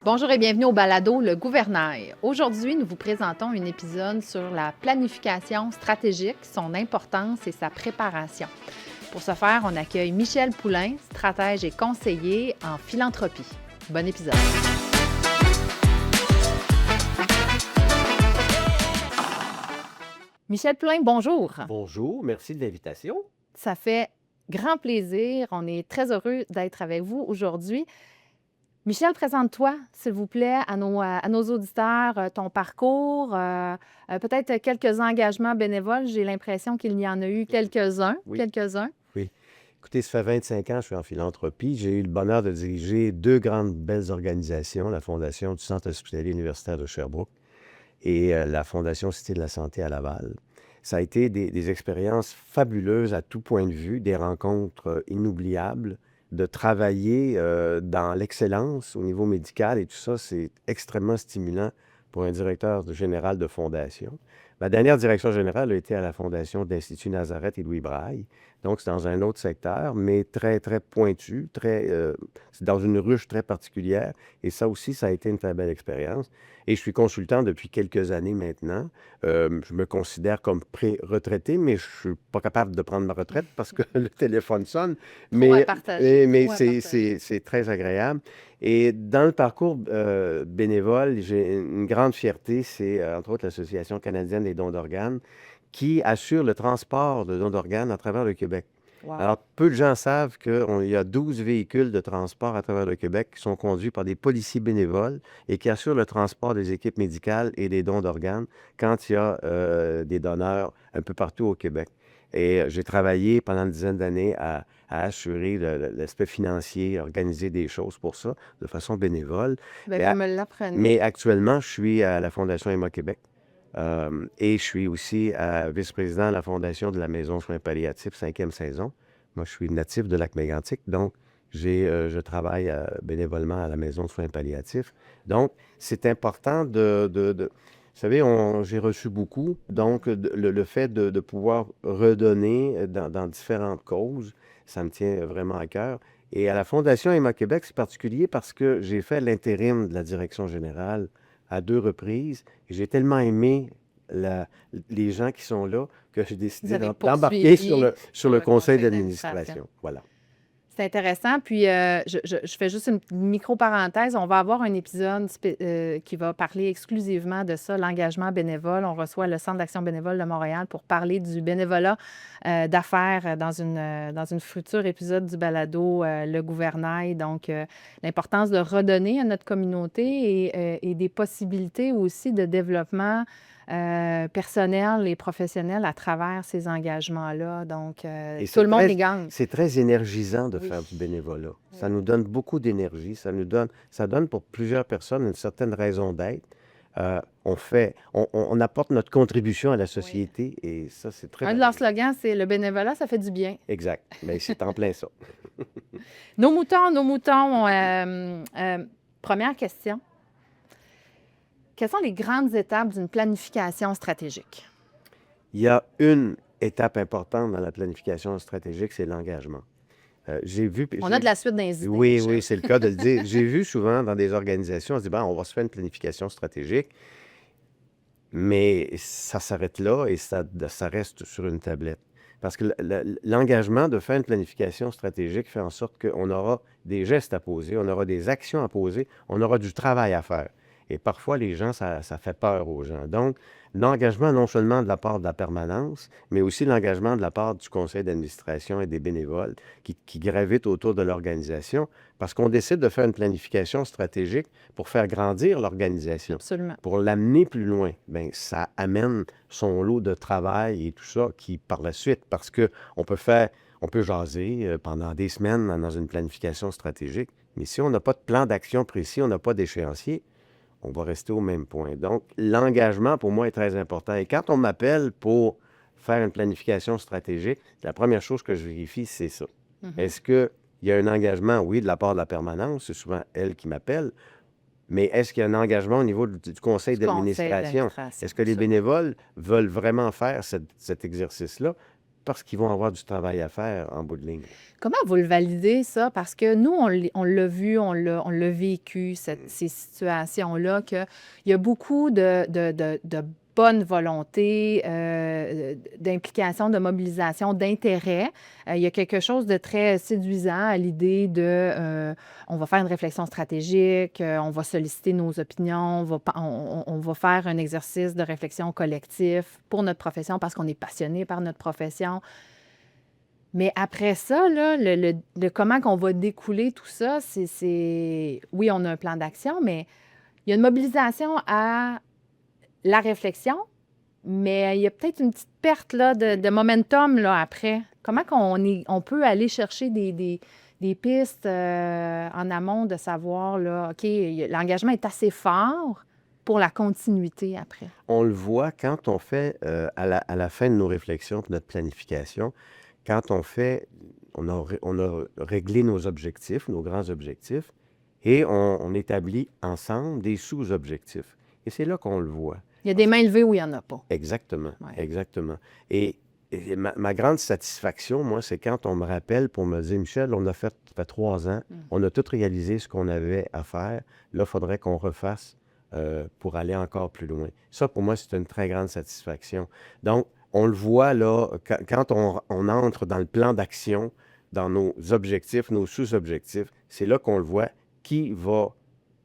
Bonjour et bienvenue au balado Le Gouvernail. Aujourd'hui, nous vous présentons un épisode sur la planification stratégique, son importance et sa préparation. Pour ce faire, on accueille Michel Poulain, stratège et conseiller en philanthropie. Bon épisode. Michel Poulain, bonjour. Bonjour, merci de l'invitation. Ça fait grand plaisir. On est très heureux d'être avec vous aujourd'hui. Michel, présente-toi, s'il vous plaît, à nos auditeurs, ton parcours, peut-être quelques engagements bénévoles. J'ai l'impression qu'il y en a eu quelques-uns. Oui, Quelques-uns. oui. Écoutez, ça fait 25 ans que je suis en philanthropie. J'ai eu le bonheur de diriger deux grandes belles organisations, la Fondation du Centre hospitalier universitaire de Sherbrooke et la Fondation Cité de la santé à Laval. Ça a été des expériences fabuleuses à tout point de vue, des rencontres inoubliables, de travailler dans l'excellence au niveau médical et tout ça, c'est extrêmement stimulant pour un directeur général de fondation. Ma dernière direction générale a été à la Fondation de l'Institut Nazareth et Louis Braille. Donc, c'est dans un autre secteur, mais très, très pointu, c'est dans une ruche très particulière. Et ça aussi, ça a été une très belle expérience. Et je suis consultant depuis quelques années maintenant. Je me considère comme pré-retraité, mais je ne suis pas capable de prendre ma retraite parce que le téléphone sonne. Trop à Mais, partager. mais Trop à partager. c'est très agréable. Et dans le parcours bénévole, j'ai une grande fierté, c'est entre autres l'Association canadienne des dons d'organes qui assure le transport de dons d'organes à travers le Québec. Wow. Alors, peu de gens savent qu'il y a 12 véhicules de transport à travers le Québec qui sont conduits par des policiers bénévoles et qui assurent le transport des équipes médicales et des dons d'organes quand il y a des donneurs un peu partout au Québec. Et j'ai travaillé pendant une dizaine d'années à assurer l'aspect financier, organiser des choses pour ça de façon bénévole. Bien, Et vous à- me l'apprenez. mais actuellement, je suis à la Fondation Emma Québec. Et je suis aussi vice-président de la Fondation de la Maison Soins palliatifs, 5e saison. Moi, je suis natif de Lac-Mégantic, donc je travaille bénévolement à la Maison de Soins palliatifs. Donc, c'est important vous savez, j'ai reçu beaucoup, donc le fait de pouvoir redonner dans différentes causes, ça me tient vraiment à cœur. Et à la Fondation Emma Québec, c'est particulier parce que j'ai fait l'intérim de la direction générale à 2 reprises. Et j'ai tellement aimé la les gens qui sont là que j'ai Vous décidé avez d'embarquer sur poursuivi sur sur le le conseil conseil d'administration. d'administration. Voilà. C'est intéressant. Puis, je fais juste une micro-parenthèse. On va avoir un épisode qui va parler exclusivement de ça, l'engagement bénévole. On reçoit le Centre d'action bénévole de Montréal pour parler du bénévolat d'affaires dans une future épisode du balado Le Gouvernail. Donc, l'importance de redonner à notre communauté et des possibilités aussi de développement personnel et professionnel à travers ces engagements-là. Donc, Et tout le monde y gagne. c'est très énergisant de Oui. faire du bénévolat. Ça Oui. nous donne beaucoup d'énergie. Ça donne pour plusieurs personnes une certaine raison d'être. On apporte notre contribution à la Oui. société et ça, c'est très Un de leurs valorisant. slogans, c'est le bénévolat, ça fait du bien. Exact. Mais c'est en plein ça. Nos moutons, nos moutons. Première question. Quelles sont les grandes étapes d'une planification stratégique? Il y a une étape importante dans la planification stratégique, c'est l'engagement. J'ai vu, On a de la suite dans les idées, oui, Michel. oui, c'est le cas de le dire. J'ai vu souvent dans des organisations, on se dit, ben, on va se faire une planification stratégique, mais ça s'arrête là et ça reste sur une tablette. Parce que l'engagement de faire une planification stratégique fait en sorte qu'on aura des gestes à poser, on aura des actions à poser, on aura du travail à faire. Et parfois, les gens, ça fait peur aux gens. Donc, l'engagement non seulement de la part de la permanence, mais aussi l'engagement de la part du conseil d'administration et des bénévoles qui gravitent autour de l'organisation, parce qu'on décide de faire une planification stratégique pour faire grandir l'organisation, Absolument. pour l'amener plus loin. Bien, ça amène son lot de travail et tout ça qui, par la suite, parce que on peut jaser pendant des semaines dans une planification stratégique, mais si on n'a pas de plan d'action précis, on n'a pas d'échéancier, on va rester au même point. Donc, l'engagement, pour moi, est très important. Et quand on m'appelle pour faire une planification stratégique, la première chose que je vérifie, c'est ça. Est-ce qu'il y a un engagement, oui, de la part de la permanence, c'est souvent elle qui m'appelle, mais est-ce qu'il y a un engagement au niveau du conseil Du conseil d'administration? d'administration, Est-ce que les absolument. bénévoles veulent vraiment faire cet exercice-là? parce qu'ils vont avoir du travail à faire en bout de ligne. Comment vous le validez, ça? Parce que nous, on l'a vu, on l'a vécu, ces situations-là, qu'il y a beaucoup de bonne volonté, d'implication, de mobilisation, d'intérêt. Il y a quelque chose de très séduisant à l'idée on va faire une réflexion stratégique, on va solliciter nos opinions, on va faire un exercice de réflexion collectif pour notre profession parce qu'on est passionné par notre profession. Mais après ça, là, le comment qu'on va découler tout ça, oui, on a un plan d'action, mais il y a une mobilisation à la réflexion, mais il y a peut-être une petite perte là, de momentum là, après. Comment on peut aller chercher des pistes en amont de savoir, là, OK, l'engagement est assez fort pour la continuité après? On le voit quand on fait, à la fin de nos réflexions, puis notre planification, quand on a réglé nos objectifs, nos grands objectifs, et on établit ensemble des sous-objectifs. Et c'est là qu'on le voit. Il y a des mains levées où il n'y en a pas. Exactement, Ouais. exactement. Et ma grande satisfaction, moi, c'est quand on me rappelle pour me dire, Michel, ça fait 3 ans, on a tout réalisé ce qu'on avait à faire. Là, il faudrait qu'on refasse pour aller encore plus loin. Ça, pour moi, c'est une très grande satisfaction. Donc, on le voit là, quand on entre dans le plan d'action, dans nos objectifs, nos sous-objectifs, c'est là qu'on le voit qui va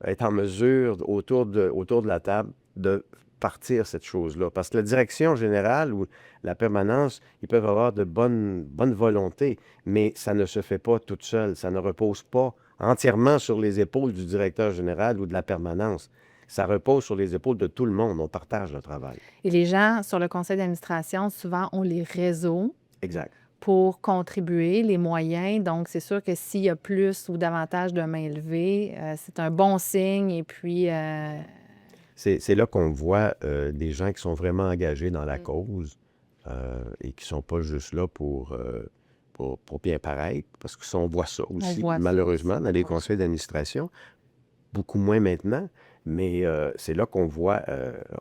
être en mesure, autour de la table, de partir cette chose-là. Parce que la direction générale ou la permanence, ils peuvent avoir de bonnes volontés, mais ça ne se fait pas toute seule. Ça ne repose pas entièrement sur les épaules du directeur général ou de la permanence. Ça repose sur les épaules de tout le monde. On partage le travail. Et les gens sur le conseil d'administration, souvent, ont les réseaux Exact. pour contribuer, les moyens. Donc, c'est sûr que s'il y a plus ou davantage de mains levées, c'est un bon signe. Et puis, C'est là qu'on voit des gens qui sont vraiment engagés dans la cause et qui ne sont pas juste là pour bien paraître, parce qu'on voit ça aussi, voit ça malheureusement, aussi, dans les ouais. conseils d'administration. Beaucoup moins maintenant, mais c'est là qu'on voit,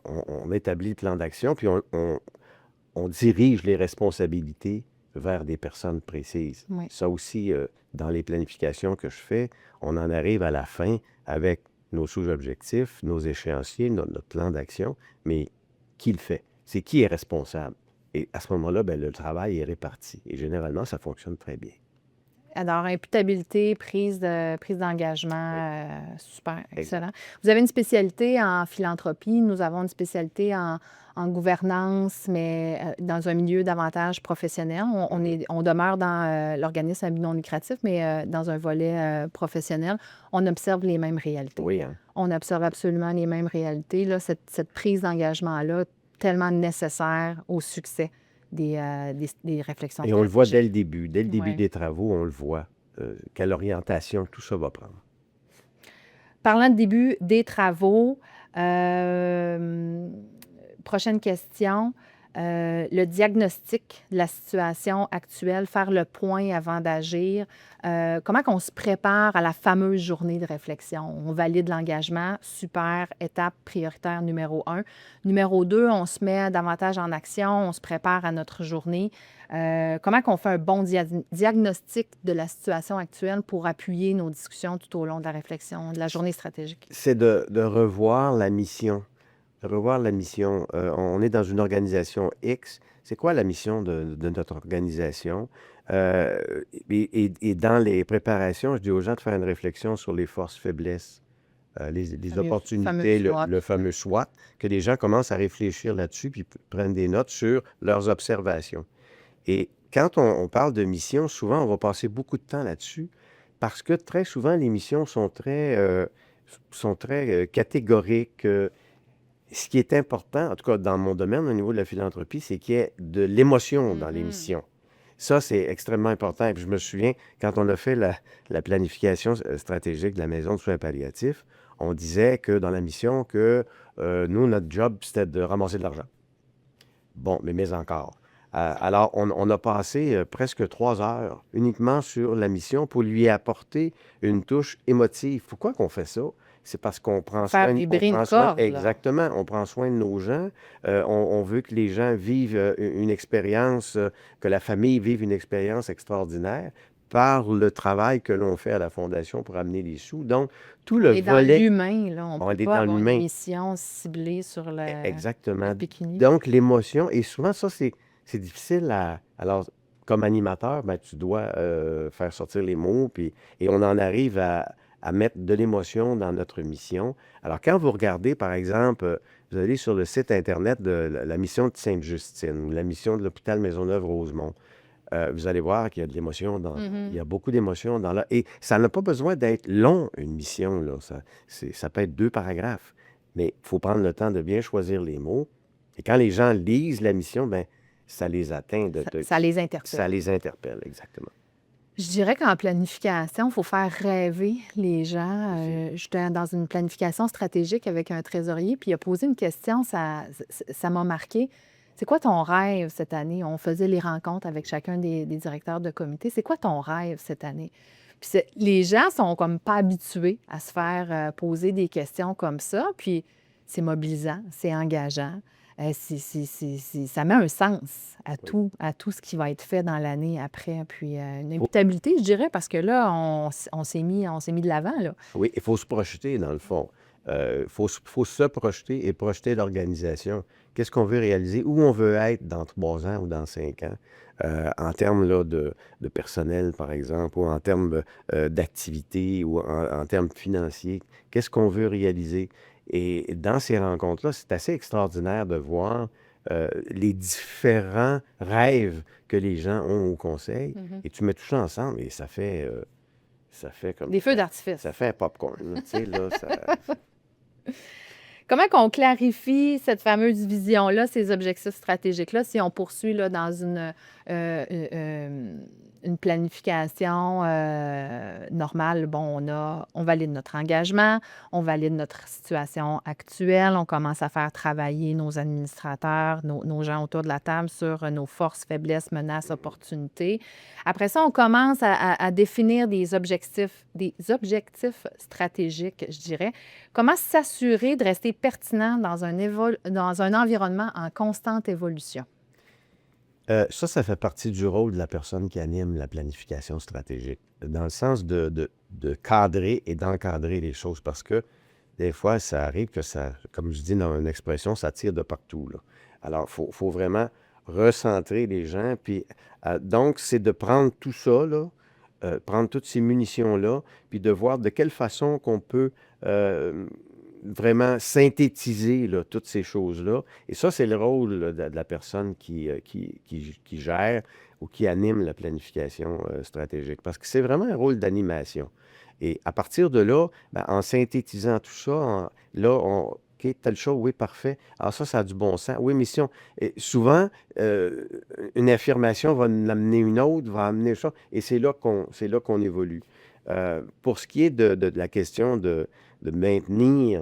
on établit le plan d'action, puis on dirige les responsabilités vers des personnes précises. Oui. Ça aussi, dans les planifications que je fais, on en arrive à la fin avec nos sous-objectifs, nos échéanciers, notre plan d'action, mais qui le fait? C'est qui est responsable? Et à ce moment-là, ben, le travail est réparti. Et généralement, ça fonctionne très bien. Alors, imputabilité, prise d'engagement, super, Exact. excellent. Vous avez une spécialité en philanthropie, nous avons une spécialité en gouvernance, mais dans un milieu davantage professionnel. On demeure dans l'organisme à but non lucratif, mais dans un volet professionnel. On observe les mêmes réalités. Oui, hein? On observe absolument les mêmes réalités. Là, cette prise d'engagement-là, tellement nécessaire au succès des réflexions Et on le voit dès stratégiques. le début. Dès le début Ouais. des travaux, on le voit. Quelle orientation tout ça va prendre. Parlant de début des travaux, prochaine question. Le diagnostic de la situation actuelle, faire le point avant d'agir. Comment qu'on se prépare à la fameuse journée de réflexion? On valide l'engagement, super, étape prioritaire numéro 1. Numéro 2, on se met davantage en action, on se prépare à notre journée. Comment qu'on fait un bon diagnostic de la situation actuelle pour appuyer nos discussions tout au long de la réflexion, de la journée stratégique? C'est de revoir la mission. De revoir la mission. On est dans une organisation X. C'est quoi la mission de notre organisation? Et dans les préparations, je dis aux gens de faire une réflexion sur les forces, faiblesses, les opportunités, le fameux SWOT, que les gens commencent à réfléchir là-dessus puis prennent des notes sur leurs observations. Et quand on parle de mission, souvent, on va passer beaucoup de temps là-dessus parce que très souvent, les missions sont très catégoriques. Ce qui est important, en tout cas dans mon domaine au niveau de la philanthropie, c'est qu'il y ait de l'émotion dans les missions. Ça, c'est extrêmement important. Et puis je me souviens, quand on a fait la planification stratégique de la maison de soins palliatifs, on disait que dans la mission, que nous, notre job, c'était de ramasser de l'argent. Bon, mais encore. Alors, on a passé presque 3 heures uniquement sur la mission pour lui apporter une touche émotive. Pourquoi qu'on fait ça? c'est parce qu'on prend Faire soin, vibrer une corde, là. exactement, on prend soin de nos gens. On veut que les gens vivent une expérience, que la famille vive une expérience extraordinaire par le travail que l'on fait à la Fondation pour amener les sous. Donc, tout On le est dans volet, l'humain, là. On ne on peut est pas dans avoir une l'humain. mission ciblée sur le Exactement. bikini. Donc, l'émotion, et souvent, ça, c'est difficile à... Alors, comme animateur, ben, tu dois faire sortir les mots, et on en arrive à mettre de l'émotion dans notre mission. Alors, quand vous regardez, par exemple, vous allez sur le site Internet de la mission de Sainte-Justine ou la mission de l'hôpital Maisonneuve-Rosemont, vous allez voir qu'il y a de l'émotion il y a beaucoup d'émotions dans là. Et ça n'a pas besoin d'être long, une mission, là. Ça peut être 2 paragraphes. Mais il faut prendre le temps de bien choisir les mots. Et quand les gens lisent la mission, ben, ça les atteint, Ça les ça interpelle. les interpelle, exactement. Je dirais qu'en planification, il faut faire rêver les gens. J'étais dans une planification stratégique avec un trésorier, puis il a posé une question, ça m'a marqué. C'est quoi ton rêve cette année? On faisait les rencontres avec chacun des directeurs de comité. C'est quoi ton rêve cette année? Puis les gens sont comme pas habitués à se faire poser des questions comme ça, puis c'est mobilisant, c'est engageant. Ça met un sens Oui. à tout ce qui va être fait dans l'année après. Puis une Faut- imputabilité, je dirais, parce que là, on s'est mis de l'avant, là. oui, il faut se projeter, dans le fond. Faut se projeter et projeter l'organisation. Qu'est-ce qu'on veut réaliser? Où on veut être dans 3 ans ou dans 5 ans? En termes là, de personnel, par exemple, ou en termes d'activité, ou en termes financiers. Qu'est-ce qu'on veut réaliser? Et dans ces rencontres-là, c'est assez extraordinaire de voir les différents rêves que les gens ont au conseil. Mhm. Et tu mets tout ça ensemble et ça fait comme Des feux d'artifice. ça fait un popcorn, là, tu sais, là, Comment qu'on clarifie cette fameuse vision-là, ces objectifs stratégiques-là, si on poursuit là, dans une planification normale? Bon, on valide notre engagement, on valide notre situation actuelle, on commence à faire travailler nos administrateurs, nos gens autour de la table sur nos forces, faiblesses, menaces, opportunités. Après ça, on commence à définir des objectifs stratégiques, je dirais. Comment s'assurer de rester pertinent dans un environnement en constante évolution? ça fait partie du rôle de la personne qui anime la planification stratégique, dans le sens de cadrer et d'encadrer les choses, parce que des fois, ça arrive que ça, comme je dis dans une expression, ça tire de partout, là. Alors, faut vraiment recentrer les gens, puis donc, c'est de prendre tout ça, là, prendre toutes ces munitions-là, puis de voir de quelle façon qu'on peut euh, vraiment synthétiser là, toutes ces choses-là. Et ça, c'est le rôle là, de la personne qui gère ou qui anime la planification stratégique, parce que c'est vraiment un rôle d'animation. Et à partir de là, ben, en synthétisant tout ça, OK, telle chose, oui, parfait. Alors ça a du bon sens. Oui, mais et souvent, une affirmation va en amener une autre, va amener ça, et c'est là qu'on évolue. Pour ce qui est de la question de maintenir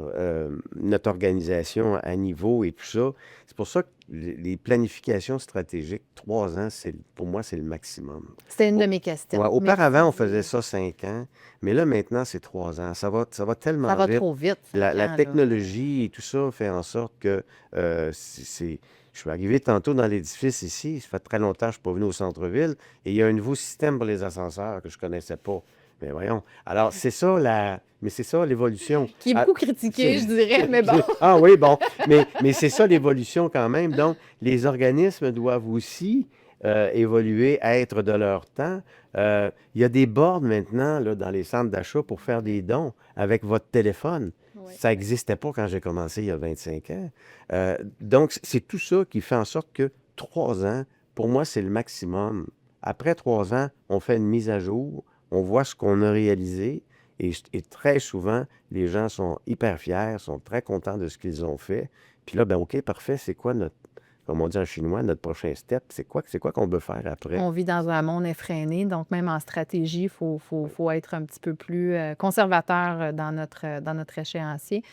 notre organisation à niveau et tout ça, c'est pour ça que les planifications stratégiques, 3 ans, pour moi, c'est le maximum. C'était une de mes questions. Ouais, auparavant, on faisait Merci. ça 5 ans, mais là, maintenant, c'est 3 ans. Ça va tellement Ça va vite. trop vite, 5 La ans, là. technologie et tout ça fait en sorte que je suis arrivé tantôt dans l'édifice ici, ça fait très longtemps que je ne suis pas venu au centre-ville, et il y a un nouveau système pour les ascenseurs que je ne connaissais pas. Mais voyons. Alors, mais c'est ça l'évolution. Qui est Ah, beaucoup critiqué, je dirais, mais bon. ah oui, bon. Mais c'est ça l'évolution quand même. Donc, les organismes doivent aussi évoluer, être de leur temps. Il y a des bornes maintenant là, dans les centres d'achat pour faire des dons avec votre téléphone. Oui. Ça n'existait pas quand j'ai commencé il y a 25 ans. Donc, c'est tout ça qui fait en sorte que 3 ans, pour moi, c'est le maximum. Après 3 ans, on fait une mise à jour, on voit ce qu'on a réalisé, et très souvent, les gens sont hyper fiers, sont très contents de ce qu'ils ont fait. Puis là, ben OK, parfait, c'est quoi comme on dit en chinois, notre prochain step? C'est quoi qu'on veut faire après? On vit dans un monde effréné, donc même en stratégie, faut être un petit peu plus conservateur dans notre échéancier.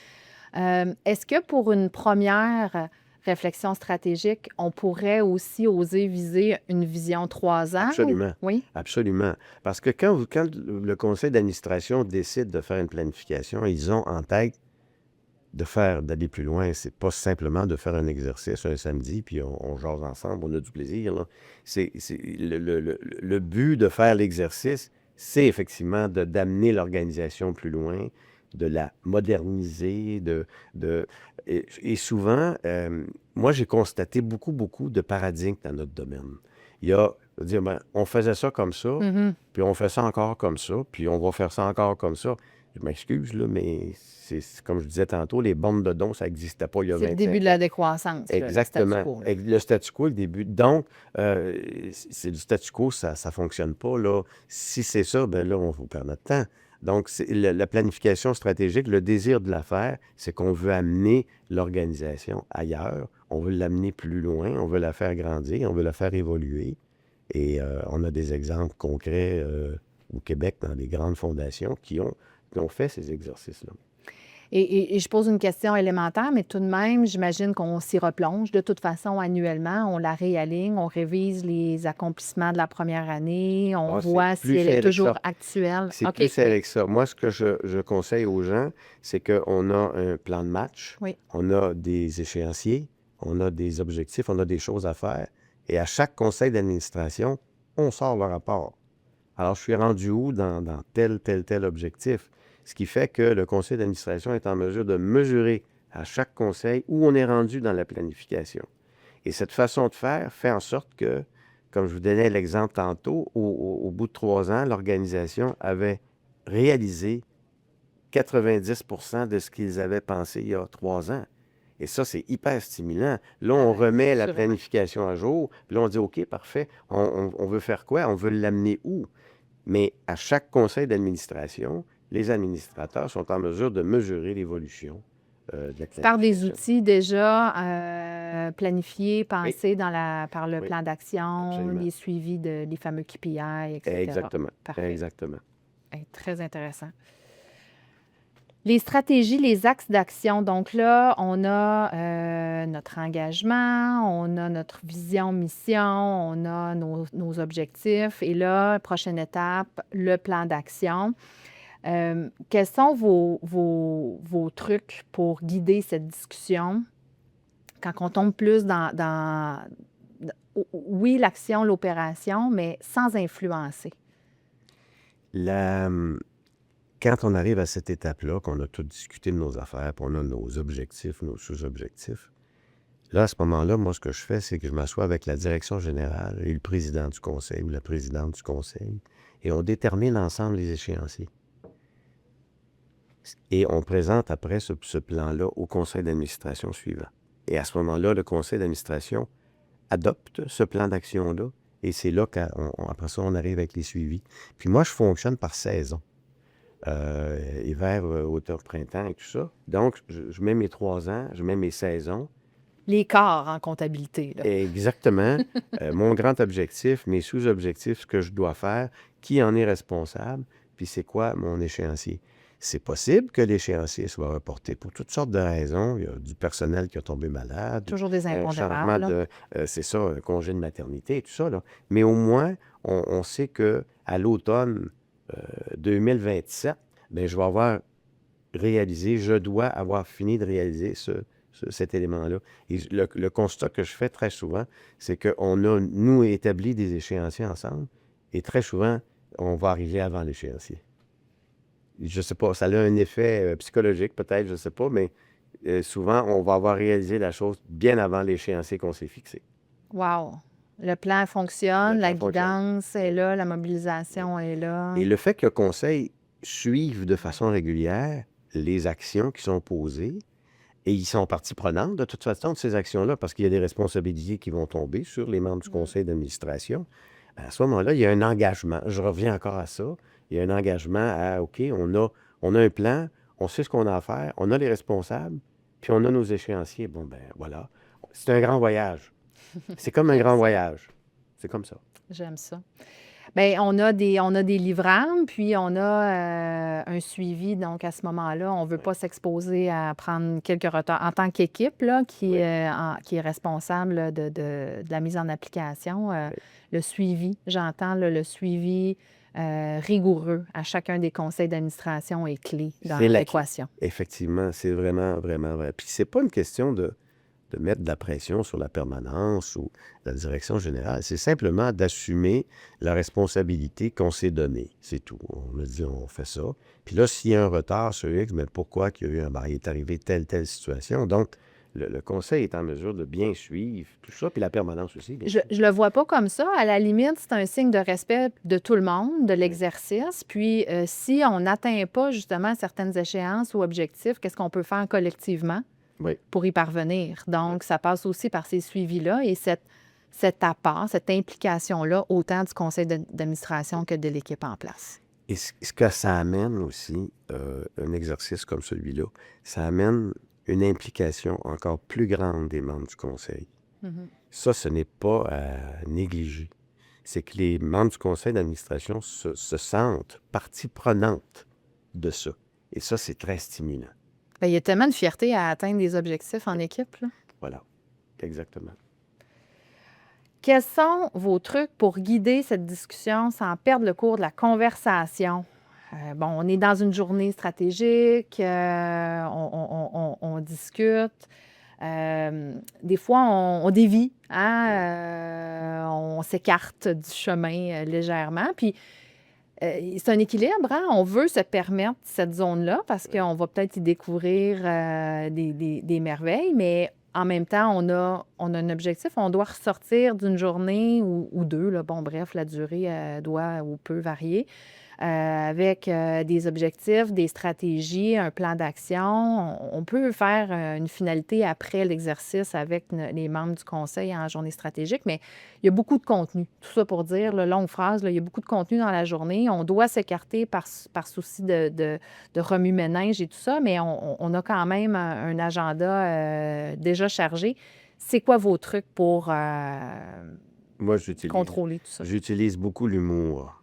Est-ce que pour une première réflexion stratégique, on pourrait aussi oser viser une vision 3 ans? Absolument. Oui? Absolument. Parce que quand le conseil d'administration décide de faire une planification, ils ont en tête d'aller plus loin. C'est pas simplement de faire un exercice un samedi, puis on jase ensemble, on a du plaisir, là. Le but de faire l'exercice, c'est effectivement d'amener l'organisation plus loin, de la moderniser, et souvent, moi, j'ai constaté beaucoup de paradigmes dans notre domaine. Il y a, dire, ben, on faisait ça comme ça, Mhm. puis on fait ça encore comme ça, puis on va faire ça encore comme ça. Je m'excuse, là, mais comme je disais tantôt, les bombes de dons, ça n'existait pas il y a C'est le 25 début de ans. la décroissance, là, le statu Exactement. quo, là. Le statu quo, le début. Donc, c'est du statu quo, ça ne fonctionne pas, là. Si c'est ça, ben là, on va perdre notre temps. Donc, la planification stratégique, le désir de la faire, c'est qu'on veut amener l'organisation ailleurs, on veut l'amener plus loin, on veut la faire grandir, on veut la faire évoluer. Et on a des exemples concrets au Québec dans les grandes fondations qui ont fait ces exercices-là. Et je pose une question élémentaire, mais tout de même, j'imagine qu'on s'y replonge. De toute façon, annuellement, on la réaligne, on révise les accomplissements de la première année, on Ah, c'est voit si plus elle est serré que toujours ça. actuelle. C'est OK. plus serré que ça. Moi, ce que je conseille aux gens, c'est qu'on a un plan de match, Oui. on a des échéanciers, on a des objectifs, on a des choses à faire. Et à chaque conseil d'administration, on sort le rapport. Alors, je suis rendu où dans tel objectif? Ce qui fait que le conseil d'administration est en mesure de mesurer à chaque conseil où on est rendu dans la planification. Et cette façon de faire fait en sorte que, comme je vous donnais l'exemple tantôt, au bout de 3 ans, l'organisation avait réalisé 90% de ce qu'ils avaient pensé il y a 3 ans. Et ça, c'est hyper stimulant. Là, on remet la Assurément. planification à jour, puis là, on dit, OK, parfait, on veut faire quoi? On veut l'amener où? Mais à chaque conseil d'administration, les administrateurs sont en mesure de mesurer l'évolution de la Par des planification. outils déjà planifiés, Oui, pensés par le oui, plan d'action, absolument. les suivis les fameux KPI, etc. Exactement. Parfait. Exactement. Très intéressant. Les stratégies, les axes d'action. Donc là, on a notre engagement, on a notre vision, mission, on a nos objectifs. Et là, prochaine étape, le plan d'action. Quels sont vos trucs pour guider cette discussion quand on tombe plus oui, l'action, l'opération, mais sans influencer? Quand on arrive à cette étape-là, qu'on a tout discuté de nos affaires, puis on a nos objectifs, nos sous-objectifs, là, à ce moment-là, moi, ce que je fais, c'est que je m'assois avec la direction générale et le président du conseil ou la présidente du conseil, et on détermine ensemble les échéanciers. Et on présente après ce plan-là au conseil d'administration suivant. Et à ce moment-là, le conseil d'administration adopte ce plan d'action-là, et c'est là qu'après ça, on arrive avec les suivis. Puis moi, je fonctionne par saison. Hiver, automne, printemps et tout ça. Donc, je mets mes 3 ans, je mets mes saisons. Les corps en comptabilité, là. Exactement. Mon grand objectif, mes sous-objectifs, ce que je dois faire, qui en est responsable, puis c'est quoi mon échéancier. C'est possible que l'échéancier soit reporté pour toutes sortes de raisons. Il y a du personnel qui a tombé malade, Toujours des un changement impondérables, là. c'est ça, un congé de maternité et tout ça, là. Mais au moins, on sait qu'à l'automne 2027, bien, je dois avoir fini de réaliser cet élément-là. Et le constat que je fais très souvent, c'est qu'on a, nous, établi des échéanciers ensemble, et très souvent, on va arriver avant l'échéancier. Je ne sais pas, ça a un effet psychologique peut-être, je ne sais pas, mais souvent, on va avoir réalisé la chose bien avant l'échéancier qu'on s'est fixé. Wow! Le plan fonctionne, Le la plan fonctionne. guidance est là, la mobilisation est là. Et le fait que le conseil suive de façon régulière les actions qui sont posées, et ils sont partie prenante de toute façon de ces actions-là, parce qu'il y a des responsabilités qui vont tomber sur les membres du conseil d'administration. À ce moment-là, il y a un engagement. Je reviens encore à ça. Il y a un engagement à, OK, on a un plan, on sait ce qu'on a à faire, on a les responsables, puis on a nos échéanciers. Bon, ben voilà. C'est un grand voyage. C'est comme un J'aime grand ça. voyage. C'est comme ça. J'aime ça. Bien, on a des livrables, puis on a un suivi. Donc, à ce moment-là, on ne veut Oui, pas s'exposer à prendre quelques retards. En tant qu'équipe, là, oui, qui est responsable là, de la mise en application, oui. le suivi, j'entends là, le suivi rigoureux à chacun des conseils d'administration est clé C'est dans la clé. l'équation. Effectivement, c'est vraiment, vraiment vrai. Puis c'est pas une question de mettre de la pression sur la permanence ou la direction générale. C'est simplement d'assumer la responsabilité qu'on s'est donnée. C'est tout. On a dit, on fait ça. Puis là, s'il y a un retard sur X, mais pourquoi qu'il y a eu il est arrivé telle situation. Donc, le conseil est en mesure de bien suivre tout ça, puis la permanence aussi, bien Je sûr. ne le vois pas comme ça. À la limite, c'est un signe de respect de tout le monde, de Oui, l'exercice. Puis, si on n'atteint pas justement certaines échéances ou objectifs, qu'est-ce qu'on peut faire collectivement oui, pour y parvenir? oui. Donc, ça passe aussi par ces suivis-là et cet apport, cette implication-là, autant du conseil d'administration que de l'équipe en place. Et ce que ça amène aussi, un exercice comme celui-là, ça amène une implication encore plus grande des membres du conseil. Mhm. Ça, ce n'est pas à négliger. C'est que les membres du conseil d'administration se sentent partie prenante de ça. Et ça, c'est très stimulant. Bien, il y a tellement de fierté à atteindre des objectifs en équipe, là. Voilà, exactement. Quels sont vos trucs pour guider cette discussion sans perdre le cours de la conversation? Bon, on est dans une journée stratégique, on discute. Des fois, on dévie, hein, on s'écarte du chemin légèrement. Puis, c'est un équilibre, hein? On veut se permettre cette zone-là parce Oui, qu'on va peut-être y découvrir des merveilles, mais en même temps, on a un objectif. On doit ressortir d'une journée ou deux, là. Bon, bref, la durée doit ou peut varier, avec des objectifs, des stratégies, un plan d'action. On peut faire une finalité après l'exercice avec les membres du conseil en journée stratégique, mais il y a beaucoup de contenu. Tout ça pour dire, là, longue phrase, là, il y a beaucoup de contenu dans la journée. On doit s'écarter par souci de remue-ménage et tout ça, mais on a quand même un agenda déjà chargé. C'est quoi vos trucs pour moi, contrôler tout ça? j'utilise beaucoup l'humour.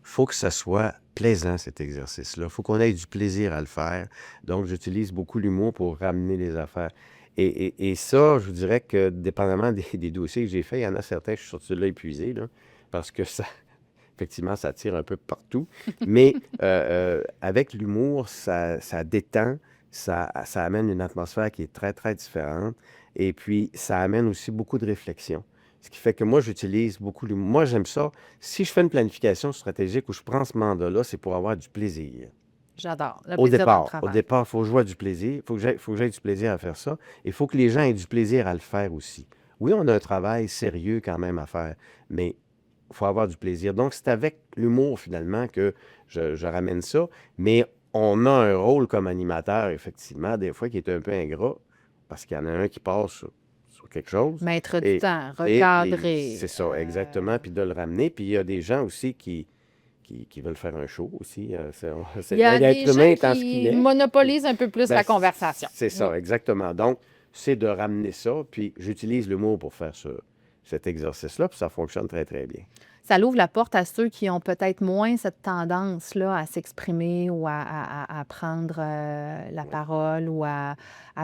Faut que ça soit plaisant, cet exercice-là. Faut qu'on ait du plaisir à le faire. Donc, j'utilise beaucoup l'humour pour ramener les affaires. Et ça, je vous dirais que dépendamment des dossiers que j'ai faits, il y en a certains, je suis sorti de là épuisé, là, parce que ça, effectivement, ça tire un peu partout. Mais avec l'humour, ça détend, ça amène une atmosphère qui est très, très différente. Et puis, ça amène aussi beaucoup de réflexion. Ce qui fait que moi, j'utilise beaucoup l'humour. Moi, j'aime ça. Si je fais une planification stratégique où je prends ce mandat-là, c'est pour avoir du plaisir. J'adore. Le Au plaisir dans le départ, travail. il faut que je vois du plaisir. Il faut que j'aie du plaisir à faire ça. Il faut que les gens aient du plaisir à le faire aussi. Oui, on a un travail sérieux quand même à faire, mais il faut avoir du plaisir. Donc, c'est avec l'humour, finalement, que je ramène ça. Mais on a un rôle comme animateur, effectivement, des fois, qui est un peu ingrat, parce qu'il y en a un qui passe sur quelque chose. Maître du Et, temps, et recadrer. c'est ça, exactement, puis de le ramener. Puis il y a des gens aussi qui veulent faire un show aussi. Il y a des L'être humain gens étant ce qu'il qui est. monopolisent un peu plus Ben, la conversation. c'est Oui. ça, exactement. Donc, c'est de ramener ça, puis j'utilise le mot pour faire cet exercice-là, puis ça fonctionne très, très bien. Ça l'ouvre la porte à ceux qui ont peut-être moins cette tendance-là à s'exprimer ou à prendre la Oui, parole ou à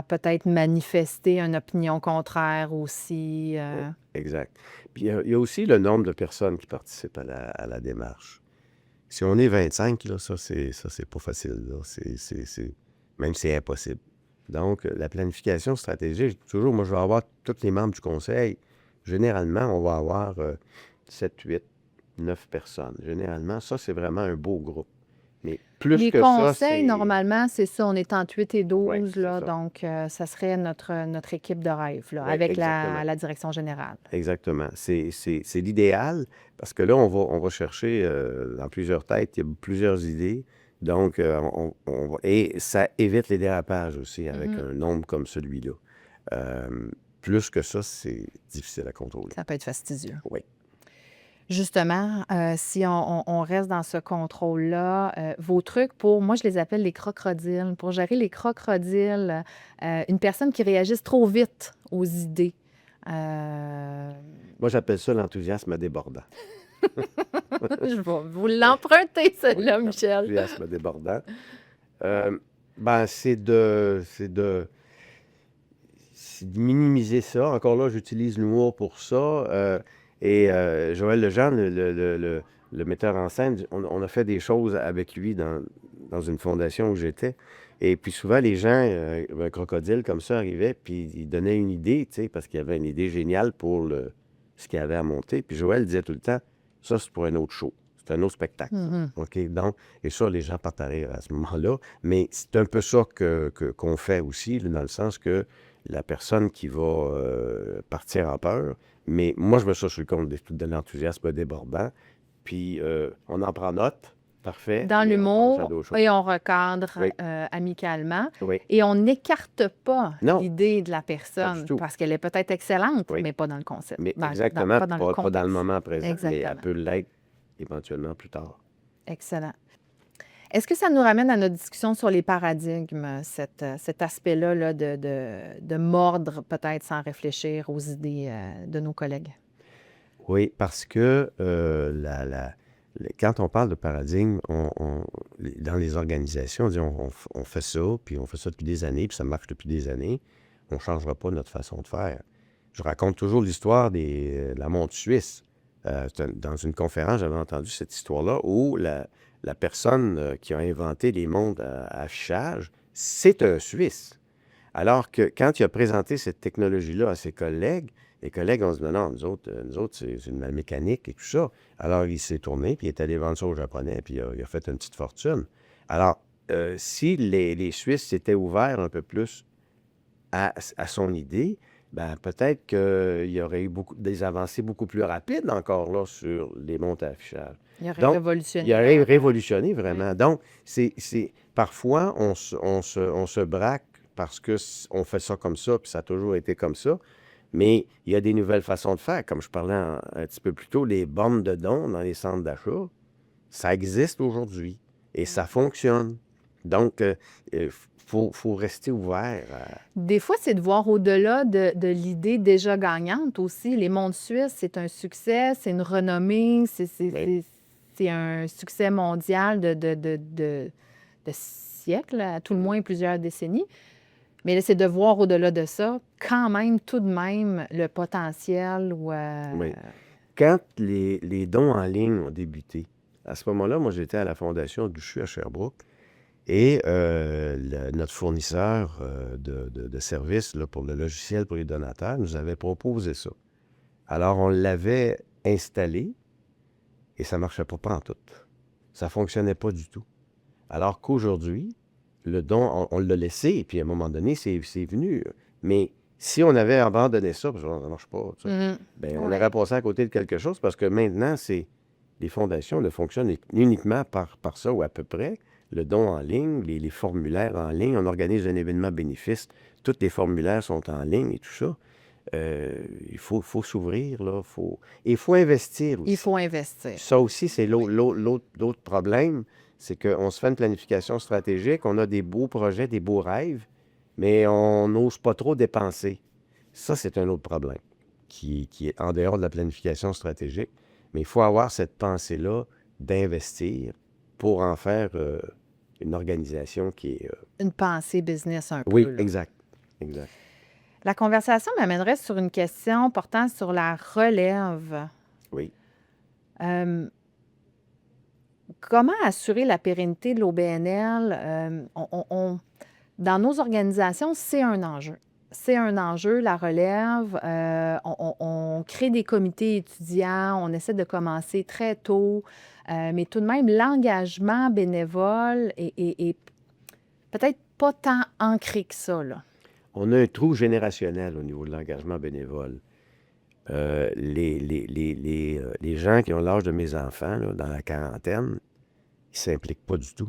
peut-être manifester une opinion contraire aussi. oui, exact. Puis il y a aussi le nombre de personnes qui participent à la démarche. Si on est 25, là, ça c'est pas facile, là. Même c'est impossible. Donc, la planification stratégique, toujours, moi, je vais avoir tous les membres du conseil. Généralement, on va avoir 7, 8, 9 personnes. Généralement, ça, c'est vraiment un beau groupe. Mais plus Les que ça, conseils, c'est... normalement, c'est ça, on est entre 8 et Oui, 12, c'est là, ça. donc ça serait notre équipe de rêve, là, Oui, avec exactement. la direction générale. Exactement. C'est l'idéal parce que là, on va chercher dans plusieurs têtes, il y a plusieurs idées. Donc, et ça évite les dérapages aussi avec Mhm. un nombre comme celui-là. Plus que ça, c'est difficile à contrôler. Ça peut être fastidieux. Oui. Justement, si on reste dans ce contrôle-là, vos trucs pour, moi je les appelle les crocodiles, pour gérer les crocodiles, une personne qui réagisse trop vite aux idées. Moi, j'appelle ça l'enthousiasme débordant. Je vais vous l'emprunter, celle-là, Michel. Enthousiasme débordant. Ben, c'est de minimiser ça. Encore là, j'utilise l'humour pour ça. Joël Legendre, le metteur en scène, on a fait des choses avec lui dans une fondation où j'étais. Et puis souvent, les gens, un crocodile comme ça arrivait, puis il donnait une idée, tu sais, parce qu'il avait une idée géniale pour ce qu'il avait à monter. Puis Joël disait tout le temps, ça, c'est pour un autre show. C'est un autre spectacle. Mhm. OK? Donc, et ça, les gens partent à rire à ce moment-là. Mais c'est un peu ça qu'on fait aussi, là, dans le sens que la personne qui va partir en peur, mais moi, je me suis sur le compte de l'enthousiasme débordant. Puis, on en prend note. Parfait. Dans Et on passe à l'humour, d'autres choses. et on recadre Oui, amicalement. oui. Et on n'écarte pas Non, l'idée de la pas du personne tout. parce qu'elle est peut-être excellente, Oui. mais pas dans le concept. Mais Pas exactement, dans le pas dans le contexte. moment présent, mais elle Exactement. peut l'être éventuellement plus tard. Excellent. Est-ce que ça nous ramène à notre discussion sur les paradigmes, cet aspect-là là, de mordre peut-être sans réfléchir aux idées de nos collègues? Oui, parce que quand on parle de paradigme, dans les organisations, on dit on fait ça, puis on fait ça depuis des années, puis ça marche depuis des années. On ne changera pas notre façon de faire. Je raconte toujours l'histoire de la montre suisse. Dans une conférence, j'avais entendu cette histoire-là où la personne qui a inventé les montres à affichage, c'est un Suisse. Alors que quand il a présenté cette technologie-là à ses collègues, les collègues ont dit non, nous autres c'est une mécanique et tout ça. Alors il s'est tourné, puis il est allé vendre ça aux Japonais, puis il a fait une petite fortune. Alors, si les Suisses s'étaient ouverts un peu plus à son idée, ben peut-être qu'il y aurait eu des avancées beaucoup plus rapides encore là sur les montres à affichage. Il aurait Donc, révolutionné. il aurait révolutionné Oui. vraiment. Donc, parfois, on se braque parce qu'on fait ça comme ça, puis ça a toujours été comme ça. Mais il y a des nouvelles façons de faire. Comme je parlais un petit peu plus tôt, les bornes de dons dans les centres d'achat, ça existe aujourd'hui et ça fonctionne. Donc, il faut rester ouvert. Des fois, c'est de voir au-delà de l'idée déjà gagnante aussi. Les montres suisses, c'est un succès, c'est une renommée, Oui. c'est un succès mondial de siècles, à tout le moins plusieurs décennies. Mais là, c'est de voir au-delà de ça, quand même, tout de même, le potentiel ou... Oui. Quand les dons en ligne ont débuté, à ce moment-là, moi, j'étais à la Fondation Duchu à Sherbrooke et notre fournisseur de services là, pour le logiciel pour les donateurs nous avait proposé ça. Alors, on l'avait installé et ça ne marchait pas pantoute. Ça ne fonctionnait pas du tout. Alors qu'aujourd'hui, le don, on l'a laissé, et puis à un moment donné, c'est venu. Mais si on avait abandonné ça, parce que ça ne marche pas, tu sais, Mhm. ben, on Ouais. aurait passé à côté de quelque chose parce que maintenant, les fondations ne fonctionnent uniquement par ça ou à peu près. Le don en ligne, les formulaires en ligne, on organise un événement bénéfice, tous les formulaires sont en ligne et tout ça. Il faut s'ouvrir, là. Il faut investir Il aussi. faut investir. Ça aussi, c'est l'autre problème, c'est qu'on se fait une planification stratégique, on a des beaux projets, des beaux rêves, mais on n'ose pas trop dépenser. Ça, c'est un autre problème qui est en dehors de la planification stratégique. Mais il faut avoir cette pensée-là d'investir pour en faire une organisation qui est... Une pensée business un Oui, peu, là. exact. La conversation m'amènerait sur une question portant sur la relève. Oui. Comment assurer la pérennité de l'OBNL? Dans nos organisations, c'est un enjeu. C'est un enjeu, la relève. On crée des comités étudiants, on essaie de commencer très tôt, mais tout de même, l'engagement bénévole est peut-être pas tant ancré que ça, là. On a un trou générationnel au niveau de l'engagement bénévole. Les gens qui ont l'âge de mes enfants, là, dans la quarantaine, ils ne s'impliquent pas du tout.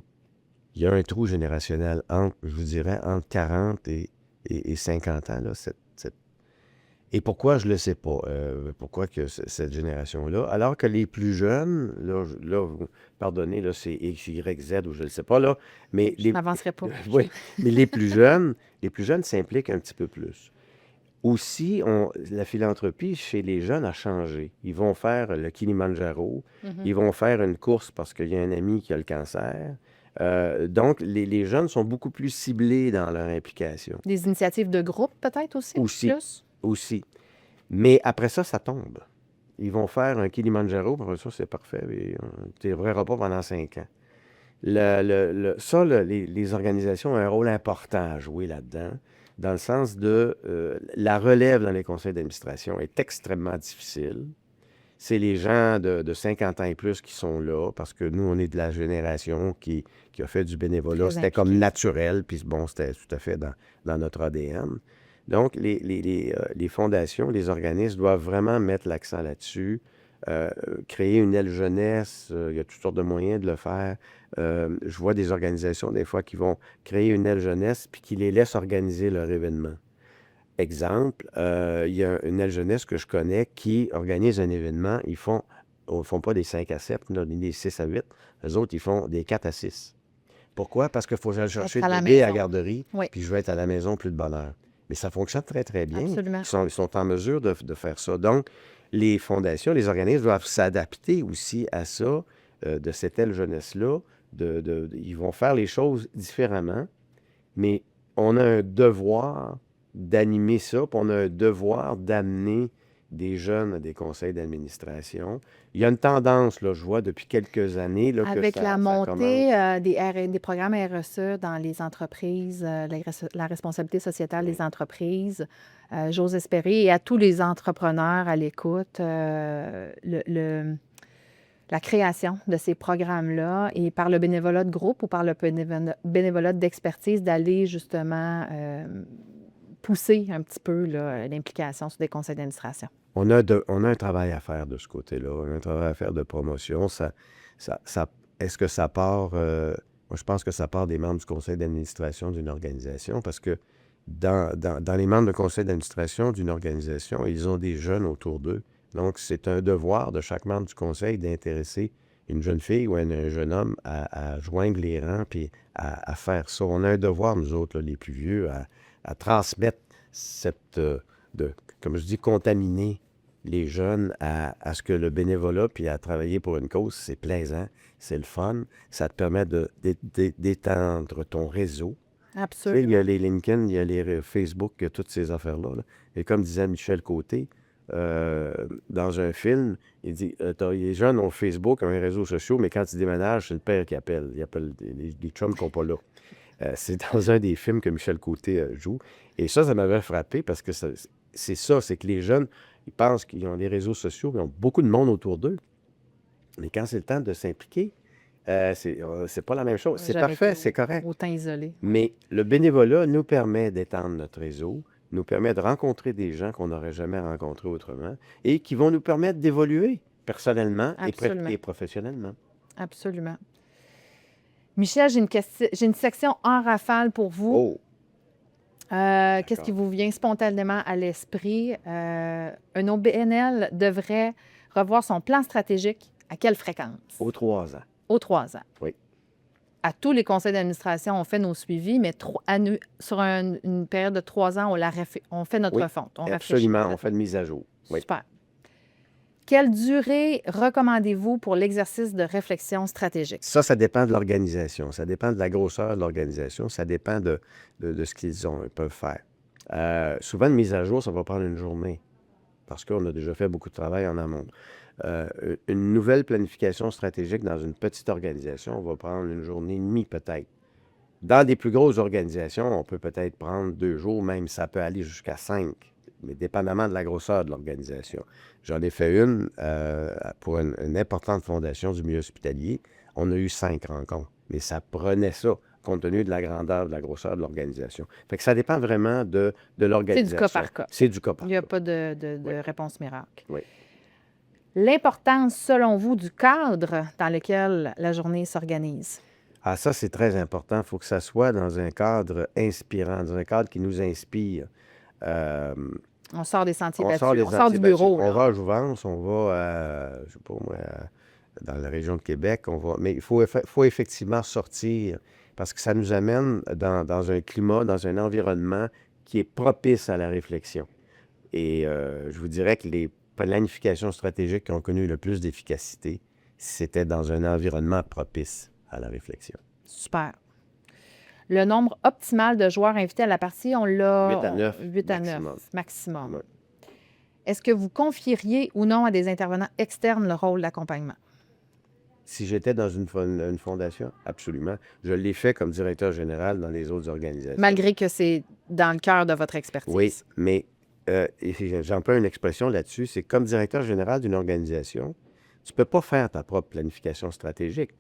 Il y a un trou générationnel je vous dirais, entre 40 et 50 ans. Là, Et pourquoi, je ne le sais pas. Pourquoi que cette génération-là? Alors que les plus jeunes, pardonnez, là, c'est X, Y, Z, ou je ne le sais pas, là, mais Je n'avancerai pas. oui, mais les plus jeunes s'impliquent un petit peu plus. Aussi, la philanthropie chez les jeunes a changé. Ils vont faire le Kilimandjaro, ils vont faire une course parce qu'il y a un ami qui a le cancer. Donc, les jeunes sont beaucoup plus ciblés dans leur implication. Des initiatives de groupe, peut-être aussi, Aussi, plus? aussi. Mais après ça, ça tombe. Ils vont faire un Kilimandjaro, puis après ça, c'est parfait. Tu ne les verras pas pendant 5 ans. Les organisations ont un rôle important à jouer là-dedans, dans le sens de la relève dans les conseils d'administration est extrêmement difficile. C'est les gens de 50 ans et plus qui sont là, parce que nous, on est de la génération qui a fait du bénévolat. Très C'était comme impliqué. naturel, puis bon, c'était tout à fait dans notre ADN. Donc, les fondations, les organismes doivent vraiment mettre l'accent là-dessus, créer une aile jeunesse. Il y a toutes sortes de moyens de le faire. Je vois des organisations, des fois, qui vont créer une aile jeunesse puis qui les laissent organiser leur événement. Exemple, il y a une aile jeunesse que je connais qui organise un événement. Ils font pas des 5 à 7, ni des 6 à 8. Les autres, ils font des 4 à 6. Pourquoi? Parce qu'il faut aller chercher Être à le la bébé à la maison. garderie, Oui, puis je vais être à la maison plus de bonne heure. Mais ça fonctionne très, très bien. absolument. Ils sont en mesure de faire ça. Donc, les fondations, les organismes doivent s'adapter aussi à ça, de cette aile jeunesse-là. Ils vont faire les choses différemment, mais on a un devoir d'animer ça, puis on a un devoir d'amener des jeunes à des conseils d'administration. Il y a une tendance, là, je vois depuis quelques années, là, que Avec la ça montée commence. des programmes RSE dans les entreprises, la responsabilité sociétale Oui. des entreprises, j'ose espérer, et à tous les entrepreneurs à l'écoute, la création de ces programmes-là et par le bénévolat de groupe ou par le bénévolat d'expertise, d'aller justement pousser un petit peu là, l'implication sur des conseils d'administration. On a un travail à faire de ce côté-là. On a un travail à faire de promotion. Est-ce que ça part... moi, je pense que ça part des membres du conseil d'administration d'une organisation parce que dans les membres du conseil d'administration d'une organisation, ils ont des jeunes autour d'eux. Donc, c'est un devoir de chaque membre du conseil d'intéresser une jeune fille ou un jeune homme à joindre les rangs puis à faire ça. On a un devoir, nous autres, là, les plus vieux, à transmettre comme je dis, contaminer les jeunes à ce que le bénévolat puis à travailler pour une cause, c'est plaisant, c'est le fun. Ça te permet d'étendre ton réseau. Tu sais, il y Absolument. a les LinkedIn, il y a les Facebook, il y a toutes ces affaires-là, là. Et comme disait Michel Côté, dans un film, il dit les jeunes ont Facebook, un réseau social, mais quand ils déménagent, c'est le père qui appelle. Il appelle les chums qui sont pas là. C'est dans un des films que Michel Côté joue. Et ça m'avait frappé parce que c'est ça, c'est que les jeunes, ils pensent qu'ils ont des réseaux sociaux, ils ont beaucoup de monde autour d'eux. Mais quand c'est le temps de s'impliquer, c'est pas la même chose. C'est Jamais parfait, été c'est correct. autant isolé. Mais le bénévolat nous permet d'étendre notre réseau, nous permet de rencontrer des gens qu'on n'aurait jamais rencontrés autrement et qui vont nous permettre d'évoluer personnellement Absolument. et professionnellement. Absolument. Michel, j'ai une section en rafale pour vous. Oh, Qu'est-ce qui d'accord. vous vient spontanément à l'esprit? Un OBNL devrait revoir son plan stratégique à quelle fréquence? Aux 3 ans. Aux 3 ans. Oui. À tous les conseils d'administration, on fait nos suivis, mais sur une période de 3 ans, on fait notre Oui, refonte. On réfléchit. absolument. On fait une mise à jour. Oui. Super. Quelle durée recommandez-vous pour l'exercice de réflexion stratégique? Ça dépend de l'organisation. Ça dépend de la grosseur de l'organisation. Ça dépend de ce qu'ils peuvent faire. Souvent, une mise à jour, ça va prendre une journée parce qu'on a déjà fait beaucoup de travail en amont. Une nouvelle planification stratégique dans une petite organisation, on va prendre une journée et demie peut-être. Dans des plus grosses organisations, on peut peut-être prendre 2 jours, même ça peut aller jusqu'à 5, mais dépendamment de la grosseur de l'organisation. J'en ai fait une pour une importante fondation du milieu hospitalier. On a eu 5 rencontres, mais ça prenait ça, compte tenu de la grandeur, de la grosseur de l'organisation. Fait que ça dépend vraiment de C'est du l'organisation. cas par cas. C'est du cas par Il n'y a cas. pas de Oui. réponse miracle. Oui. L'importance, selon vous, du cadre dans lequel la journée s'organise. Ah, ça, c'est très important. Il faut que ça soit dans un cadre inspirant, dans un cadre qui nous inspire. Euh, On sort des sentiers on battus. sort des On sort du sentiers battus. bureau. On Là. va à Jouvence, on va, je sais pas moi, dans la région de Québec. Mais il faut effectivement sortir parce que ça nous amène dans un climat, dans un environnement qui est propice à la réflexion. Et je vous dirais que les planifications stratégiques qui ont connu le plus d'efficacité, c'était dans un environnement propice à la réflexion. Super. Le nombre optimal de joueurs invités à la partie, on l'a... 8 à 9 8 à 9 maximum. maximum. Ouais. Est-ce que vous confieriez ou non à des intervenants externes le rôle d'accompagnement? Si j'étais dans une fondation, absolument. Je l'ai fait comme directeur général dans les autres organisations. Malgré que c'est dans le cœur de votre expertise. Oui, mais j'emploie une expression là-dessus, c'est comme directeur général d'une organisation, tu ne peux pas faire ta propre planification stratégique.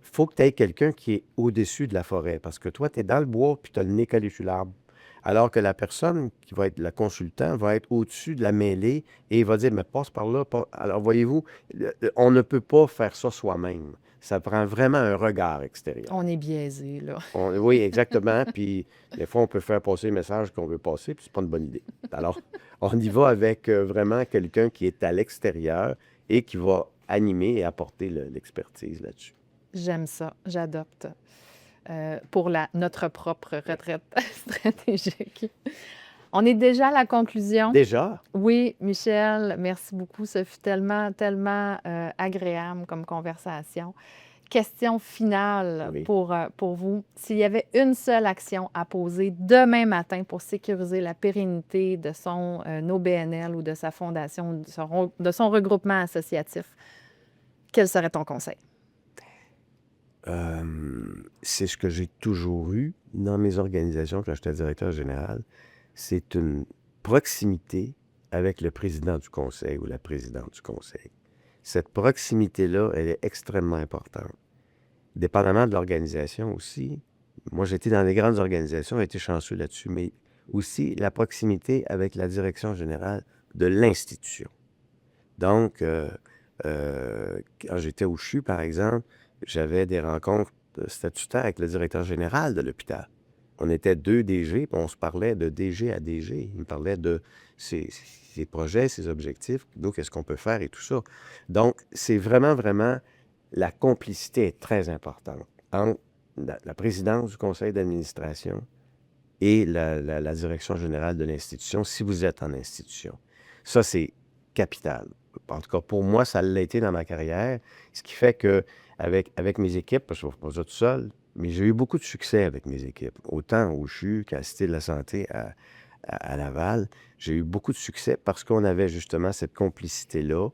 Il faut que tu aies quelqu'un qui est au-dessus de la forêt, parce que toi, tu es dans le bois puis tu as le nez collé sur l'arbre. Alors que la personne qui va être la consultant va être au-dessus de la mêlée et il va dire, mais passe par là. Alors, voyez-vous, on ne peut pas faire ça soi-même. Ça prend vraiment un regard extérieur. On est biaisé, là. Oui, exactement. Puis, des fois, on peut faire passer le message qu'on veut passer, puis c'est pas une bonne idée. Alors, on y va avec vraiment quelqu'un qui est à l'extérieur et qui va animer et apporter l'expertise là-dessus. J'aime ça. J'adopte. Pour notre propre retraite stratégique. On est déjà à la conclusion. Déjà? Oui, Michel, merci beaucoup. Ça fut tellement, tellement agréable comme conversation. Question finale Oui. pour vous. S'il y avait une seule action à poser demain matin pour sécuriser la pérennité de son OBNL ou de sa fondation, de son regroupement associatif, quel serait ton conseil? C'est ce que j'ai toujours eu dans mes organisations quand j'étais directeur général. C'est une proximité avec le président du conseil ou la présidente du conseil. Cette proximité-là, elle est extrêmement importante. Dépendamment de l'organisation aussi. Moi, j'étais dans les grandes organisations, j'ai été chanceux là-dessus, mais aussi la proximité avec la direction générale de l'institution. Donc, quand j'étais au CHU, par exemple, j'avais des rencontres statutaires avec le directeur général de l'hôpital. On était 2 DG, puis on se parlait de DG à DG. Il me parlait de ses projets, ses objectifs, nous, qu'est-ce qu'on peut faire et tout ça. Donc, c'est vraiment, vraiment, la complicité est très importante entre la présidence du conseil d'administration et la direction générale de l'institution, si vous êtes en institution. Ça, c'est capital. En tout cas, pour moi, ça l'a été dans ma carrière, ce qui fait que avec mes équipes, parce que je ne fais pas ça tout seul, mais j'ai eu beaucoup de succès avec mes équipes. Autant au CHU qu'à la Cité de la Santé à Laval, j'ai eu beaucoup de succès parce qu'on avait justement cette complicité-là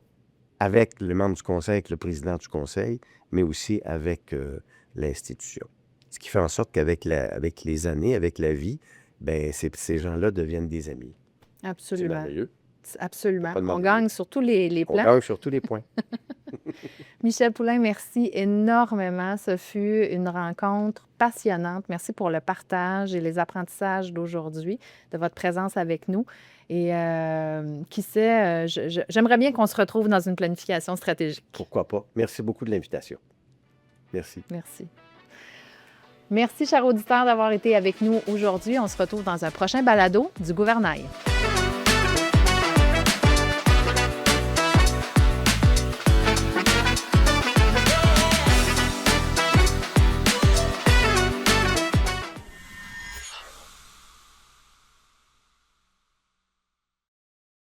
avec le membre du conseil, avec le président du conseil, mais aussi avec l'institution. Ce qui fait en sorte qu'avec les années, avec la vie, ben ces gens-là deviennent des amis. C'est Absolument. merveilleux. Absolument. Pas de On manque. gagne sur tous les On plans. gagne sur tous les points. Michel Poulain, merci énormément. Ce fut une rencontre passionnante. Merci pour le partage et les apprentissages d'aujourd'hui, de votre présence avec nous. Et qui sait, j'aimerais bien qu'on se retrouve dans une planification stratégique. Pourquoi pas? Merci beaucoup de l'invitation. Merci. Merci. Merci, chers auditeurs, d'avoir été avec nous aujourd'hui. On se retrouve dans un prochain balado du Gouvernail.